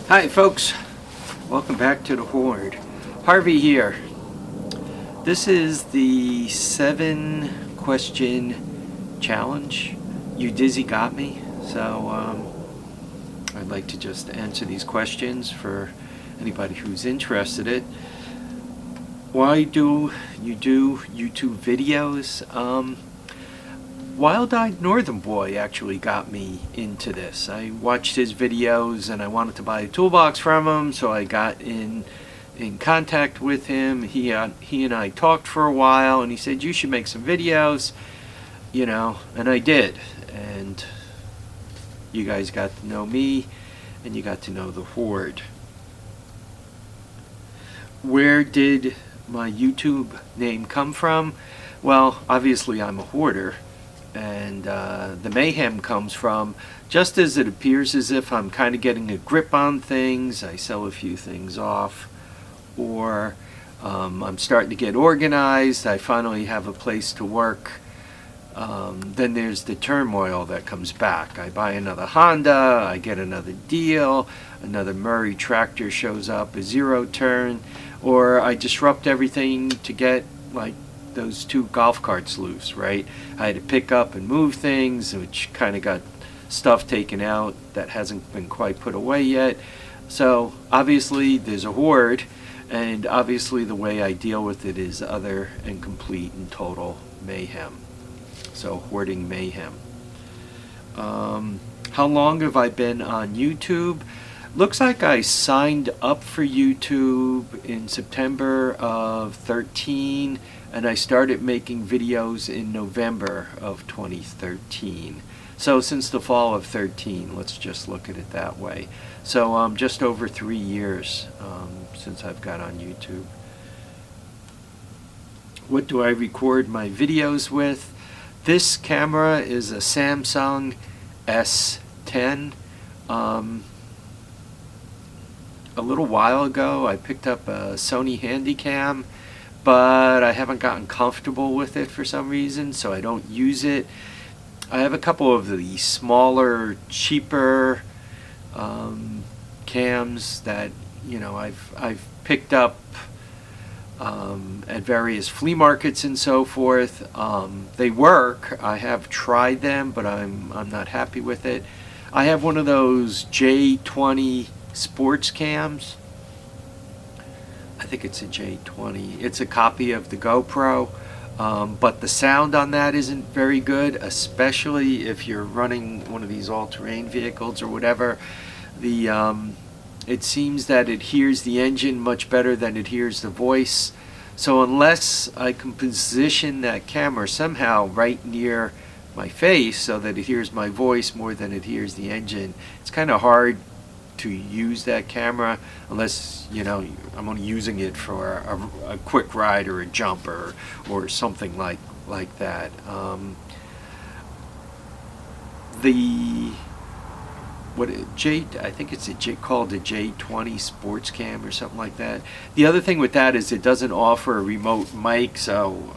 Hi folks, welcome back to the Hoard. Harvey here. This is the 7-question challenge. You dizzy got me, so I'd like to just answer these questions for anybody who's interested in it. Why do you do YouTube videos? Wild-Eyed Northern Boy actually got me into this. I watched his videos and I wanted to buy a toolbox from him, so I got in contact with him. He and I talked for a while, and he said, you should make some videos, and I did. And you guys got to know me, and you got to know the Hoard. Where did my YouTube name come from? Well, obviously I'm a hoarder. And the mayhem comes from, just as it appears as if I'm kind of getting a grip on things, I sell a few things off, or I'm starting to get organized, I finally have a place to work. Then there's the turmoil that comes back. I buy another Honda, I get another deal, another Murray tractor shows up, a zero turn, or I disrupt everything to get like those 2 golf carts loose, right? I had to pick up and move things, which kind of got stuff taken out that hasn't been quite put away yet. So obviously there's a hoard, and obviously the way I deal with it is utter and complete and total mayhem. So Hoarding Mayhem. How long have I been on YouTube? Looks like I signed up for YouTube in September of 13, and I started making videos in November of 2013. So since the fall of 13, let's just look at it that way. So just over 3 years since I've got on YouTube. What do I record my videos with? This camera is a Samsung S10. A little while ago I picked up a Sony Handycam, but I haven't gotten comfortable with it for some reason, so I don't use it. I have a couple of the smaller, cheaper cams that I've picked up at various flea markets and so forth. They work. I have tried them, but I'm not happy with it. I have one of those J20 sports cams. I think it's a J20. It's a copy of the GoPro, but the sound on that isn't very good, especially if you're running one of these all-terrain vehicles or whatever. It seems that it hears the engine much better than it hears the voice. So unless I can position that camera somehow right near my face so that it hears my voice more than it hears the engine, it's kind of hard to use that camera unless I'm only using it for a quick ride or a jump or something like that. I think it's called a J20 sports cam or something like that. The other thing with that is it doesn't offer a remote mic, so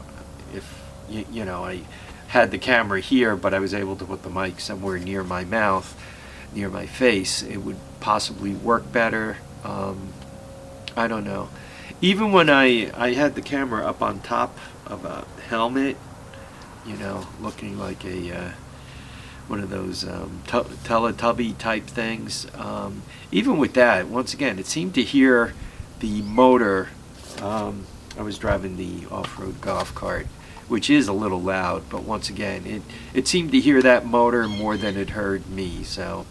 if I had the camera here but I was able to put the mic somewhere near my mouth, near my face, it would possibly work better. I don't know. Even when I had the camera up on top of a helmet, looking like a one of those Teletubby type things, even with that, once again, it seemed to hear the motor. I was driving the off-road golf cart, which is a little loud, but once again, it seemed to hear that motor more than it heard me. So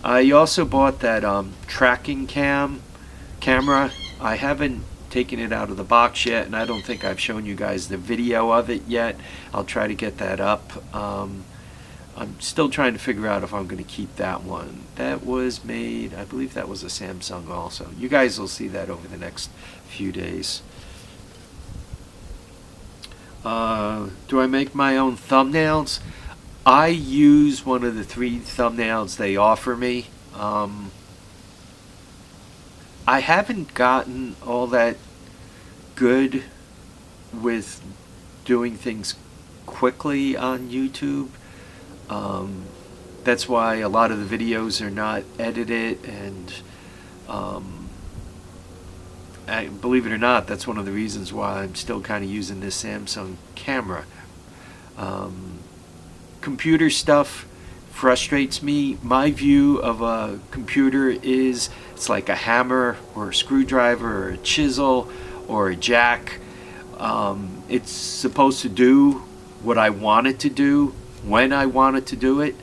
I also bought that tracking camera. I haven't taken it out of the box yet, and I don't think I've shown you guys the video of it yet. I'll try to get that up. I'm still trying to figure out if I'm going to keep that one. That was made, I believe that was a Samsung also. You guys will see that over the next few days. Do I make my own thumbnails? I use one of the 3 thumbnails they offer me. I haven't gotten all that good with doing things quickly on YouTube. That's why a lot of the videos are not edited, and Believe it or not, that's one of the reasons why I'm still kind of using this Samsung camera. Computer stuff frustrates me. My view of a computer is it's like a hammer or a screwdriver or a chisel or a jack. It's supposed to do what I want it to do when I want it to do it.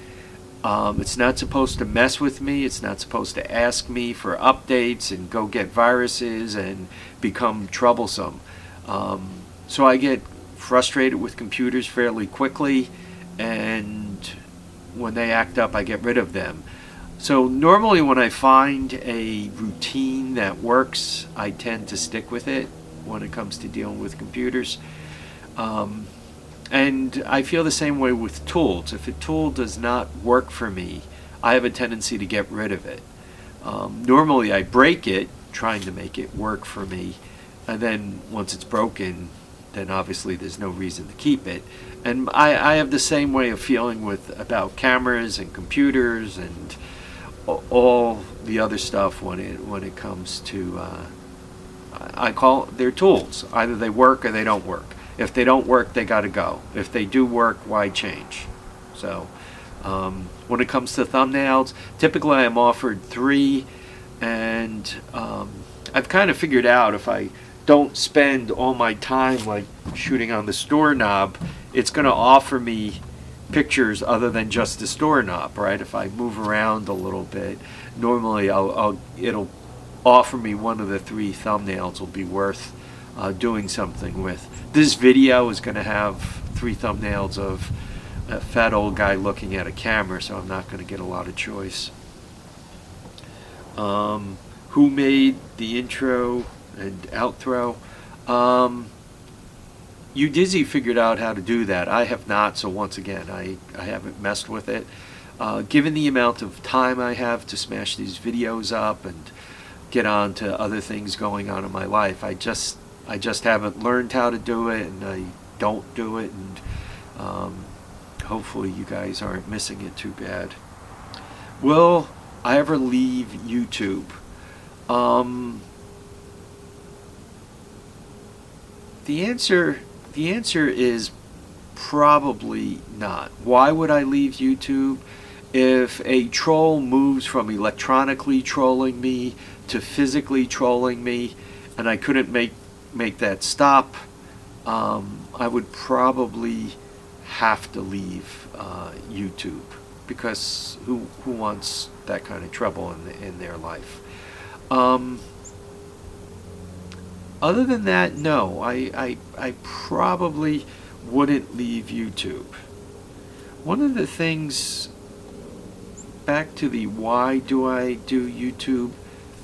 It's not supposed to mess with me. It's not supposed to ask me for updates and go get viruses and become troublesome. So I get frustrated with computers fairly quickly, and when they act up, I get rid of them. So normally when I find a routine that works, I tend to stick with it when it comes to dealing with computers. And I feel the same way with tools. If a tool does not work for me, I have a tendency to get rid of it. Normally I break it, trying to make it work for me, and then once it's broken, then obviously there's no reason to keep it. And I have the same way of feeling about cameras and computers and all the other stuff when it comes to I call they're tools. Either they work or they don't work. If they don't work, they got to go. If they do work, why change? So when it comes to thumbnails, typically I'm offered 3, and I've kind of figured out if I don't spend all my time like shooting on the store knob, it's going to offer me pictures other than just the store knob, right? If I move around a little bit, normally it'll offer me one of the 3 thumbnails will be worth doing something with. This video is going to have 3 thumbnails of a fat old guy looking at a camera, so I'm not going to get a lot of choice. Who made the intro and outro? Udizzy figured out how to do that. I have not, so once again, I haven't messed with it. Given the amount of time I have to smash these videos up and get on to other things going on in my life, I just haven't learned how to do it, and I don't do it, and hopefully you guys aren't missing it too bad. Will I ever leave YouTube? The answer is probably not. Why would I leave YouTube? If a troll moves from electronically trolling me to physically trolling me, and I couldn't make that stop, I would probably have to leave YouTube, because who wants that kind of trouble in their life? Other than that, no, I probably wouldn't leave YouTube. One of the things, back to the why do I do YouTube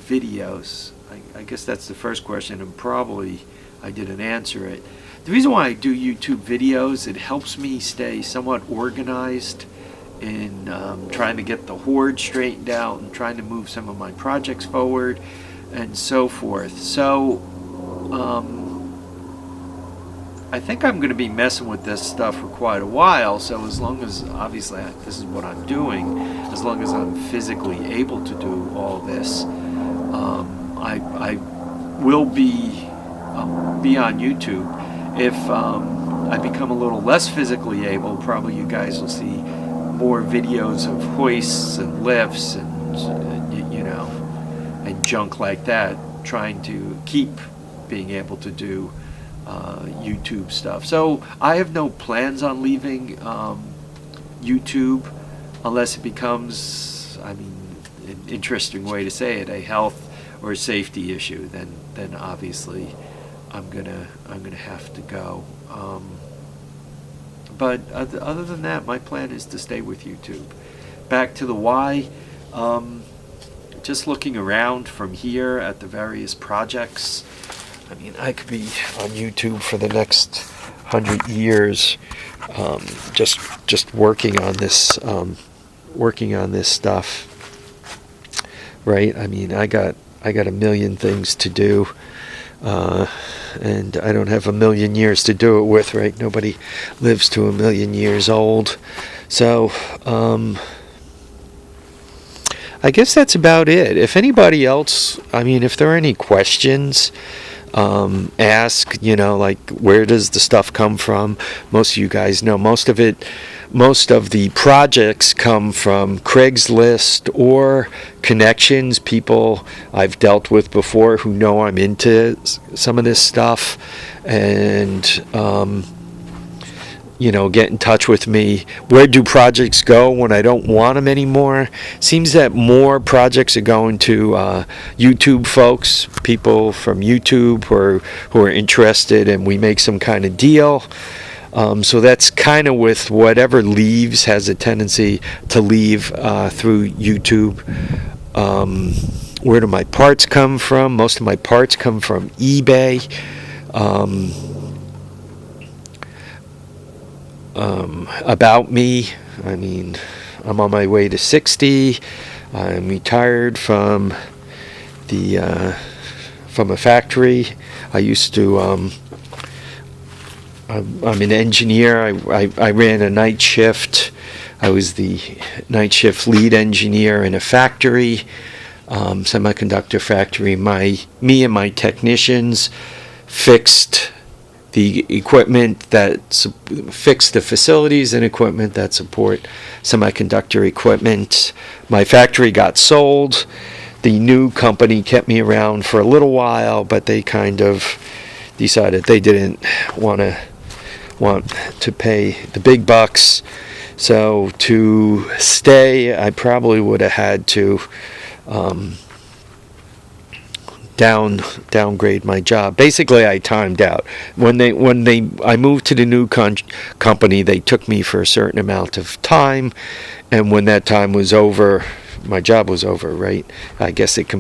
videos, I guess that's the first question, and probably I didn't answer it. The reason why I do YouTube videos, it helps me stay somewhat organized in trying to get the hoard straightened out and trying to move some of my projects forward and so forth. So I think I'm going to be messing with this stuff for quite a while, so as long as, obviously, this is what I'm doing, as long as I'm physically able to do all this, I will be on YouTube. If I become a little less physically able, probably you guys will see more videos of hoists and lifts and you know, and junk like that, trying to keep being able to do YouTube stuff. So I have no plans on leaving YouTube unless it becomes, I mean, an interesting way to say it, a health or safety issue. Then obviously I'm gonna have to go. But other than that, my plan is to stay with YouTube. Back to the why. Just looking around from here at the various projects, I mean, I could be on YouTube for the next 100 years, just working on this stuff, right? I mean, I got a million things to do, and I don't have a million years to do it with, right? Nobody lives to a million years old, so I guess that's about it. If anybody else, I mean, if there are any questions, ask, like, where does the stuff come from? Most of you guys know most of the projects come from Craigslist or connections, people I've dealt with before who know I'm into some of this stuff, and get in touch with me. Where do projects go when I don't want them anymore? Seems that more projects are going to YouTube folks, people from YouTube who are interested, and we make some kind of deal. So that's kind of with whatever leaves, has a tendency to leave through YouTube. Where do my parts come from? Most of my parts come from eBay. About me, I mean, I'm on my way to 60. I'm retired from a factory. I used to. I'm an engineer. I ran a night shift. I was the night shift lead engineer in a factory, semiconductor factory. Me and my technicians fixed the equipment fix the facilities and equipment that support semiconductor equipment. My factory got sold. The new company kept me around for a little while, but they kind of decided they didn't want to pay the big bucks. So to stay, I probably would have had to downgrade my job. Basically, I timed out. When I moved to the new company, they took me for a certain amount of time, and when that time was over, my job was over. Right? I guess it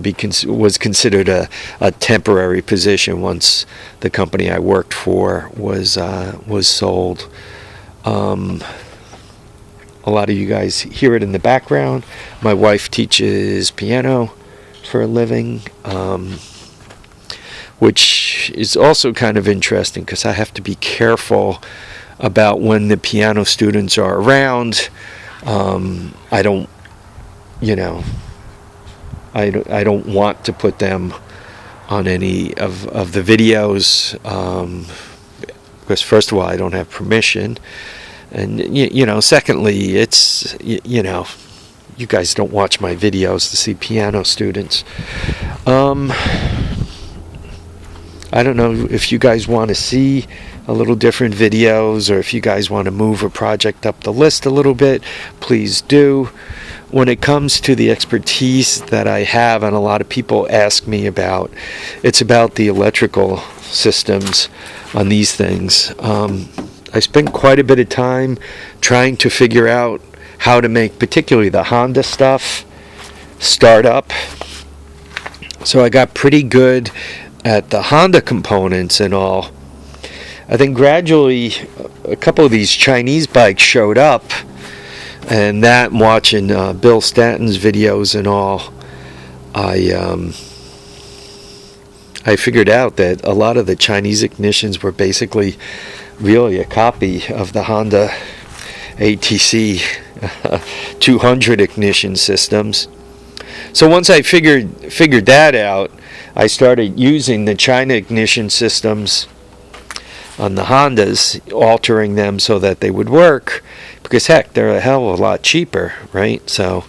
was considered a temporary position once the company I worked for was sold. A lot of you guys hear it in the background. My wife teaches piano for a living, which is also kind of interesting because I have to be careful about when the piano students are around. I don't want to put them on any of the videos, because first of all, I don't have permission, and secondly, it's you guys don't watch my videos to see piano students. I don't know if you guys want to see a little different videos, or if you guys want to move a project up the list a little bit, please do. When it comes to the expertise that I have, and a lot of people ask me about, it's about the electrical systems on these things. I spent quite a bit of time trying to figure out how to make particularly the Honda stuff start up. So I got pretty good at the Honda components and all. I think gradually a couple of these Chinese bikes showed up, and that, watching Bill Staten's videos and all, I figured out that a lot of the Chinese ignitions were basically really a copy of the Honda ATC 200 ignition systems. So once I figured that out, I started using the China ignition systems on the Hondas, altering them so that they would work, because heck, they're a hell of a lot cheaper, right? So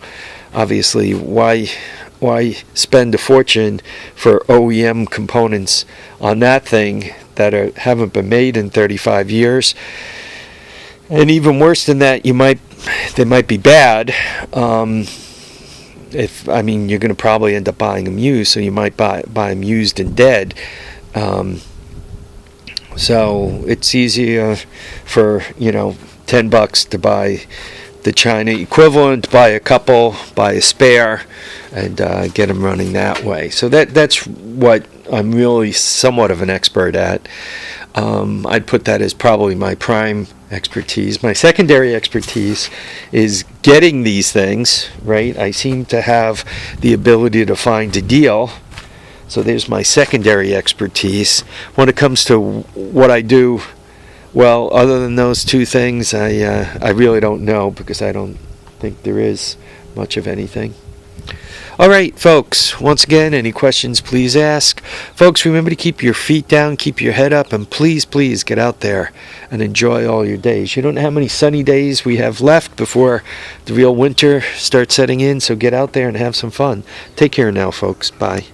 obviously, why spend a fortune for OEM components on that thing that haven't been made in 35 years? And even worse than that, they might be bad. You're going to probably end up buying them used, so you might buy them used and dead. So it's easier for $10 to buy the China equivalent, buy a couple, buy a spare, and get them running that way. So that's what I'm really somewhat of an expert at. I'd put that as probably my prime expertise. My secondary expertise is getting these things, right? I seem to have the ability to find a deal. So there's my secondary expertise. When it comes to what I do, well, other than those two things, I really don't know, because I don't think there is much of anything. All right, folks, once again, any questions, please ask. Folks, remember to keep your feet down, keep your head up, and please, please get out there and enjoy all your days. You don't know how many sunny days we have left before the real winter starts setting in, so get out there and have some fun. Take care now, folks. Bye.